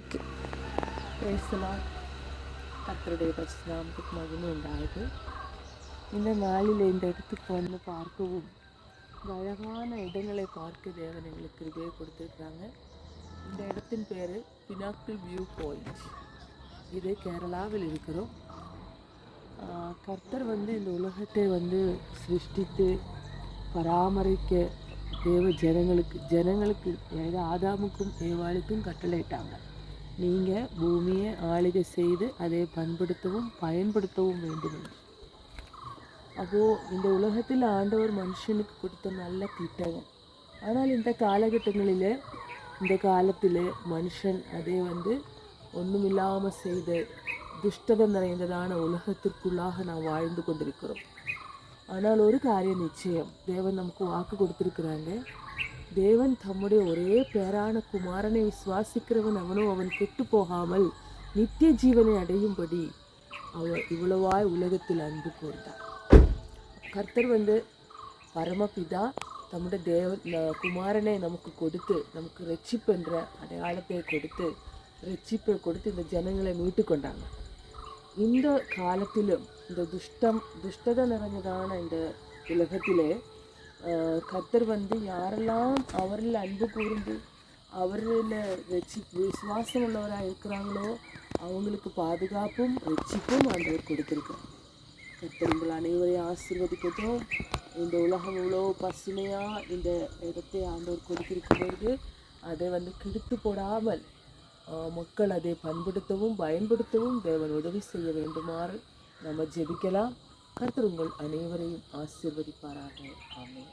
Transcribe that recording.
Okay. பேசலாம். கர்த்தருடைய பரிசுநாமத்துக்கு மகிமை உண்டாகுது. இந்த நாளில் இந்த இடத்துக்கு வந்து பார்க்கவும் இந்த அழகான இடங்களை பார்க்க தேவன் எங்களுக்கு கிருபையை கொடுத்துருக்குறாங்க. இந்த இடத்தின் பேர் பினாக்கிள் வியூ பாயிண்ட். இது கேரளாவில் இருக்கிறோம். கர்த்தர் வந்து இந்த உலகத்தை வந்து சிருஷ்டித்து பராமரிக்க தேவ ஜனங்களுக்கு அதாவது ஆதாமுக்கும் ஏவாளுக்கும் கட்டளையிட்டாங்க. நீங்கள் பூமியை ஆளுகை செய்து அதை பண்படுத்தவும் பயன்படுத்தவும் வேண்டும் என்று. அப்போது இந்த உலகத்தில் ஆண்டவர் மனுஷனுக்கு கொடுத்த நல்ல திட்டம். ஆனால் இந்த காலத்தில் மனுஷன் அதை வந்து ஒன்றுமில்லாமல் செய்த துஷ்டதை நிறைந்ததான உலகத்திற்குள்ளாக நாம் வாழ்ந்து கொண்டிருக்கிறோம். ஆனால் ஒரு காரியம் நிச்சயம், தேவன் நமக்கு வாக்கு கொடுத்துருக்குறாங்க. தேவன் தம்முடைய ஒரே பேரான குமாரனை விசுவாசிக்கிறவன் அவன் கெட்டு போகாமல் நித்திய ஜீவனை அடையும்படி அவர் இவ்வளவாய் உலகத்தில் அன்பு கூர்ந்தார். கர்த்தர் வந்து பரமபிதா தம்முடைய குமாரனை நமக்கு கொடுத்து, நமக்கு ரட்சிப்புன்ற அடையாளத்தை கொடுத்து, ரட்சிப்பை கொடுத்து இந்த ஜனங்களை மீட்டு கொண்டாங்க. இந்த காலத்திலும் இந்த துஷ்டதை நிறைஞ்சதான இந்த உலகத்திலே கர்த்தர் வந்து யாரெல்லாம் அவரில் அன்பு கூர்ந்து அவரில் விசுவாசம் உள்ளவராக இருக்கிறாங்களோ அவங்களுக்கு பாதுகாப்பும் ரட்சிப்பும் ஆண்டவர் கொடுத்துருக்கார். கர்த்தர் உங்கள் அனைவரையும் ஆசீர்வதிக்கட்டும். இந்த உலகம் இவ்வளோ பசுமையாக இந்த இடத்தை ஆண்டவர் கொடுத்திருக்கும்போது அதை வந்து கிழித்து போடாமல் மக்கள் அதை பண்படுத்தவும் பயன்படுத்தவும் தேவன் உதவி செய்ய வேண்டுமாறு நம்ம ஜெபிக்கலாம். கர்த்தர் உங்கள் அனைவரையும் ஆசீர்வதிப்பாராக. ஆமென்.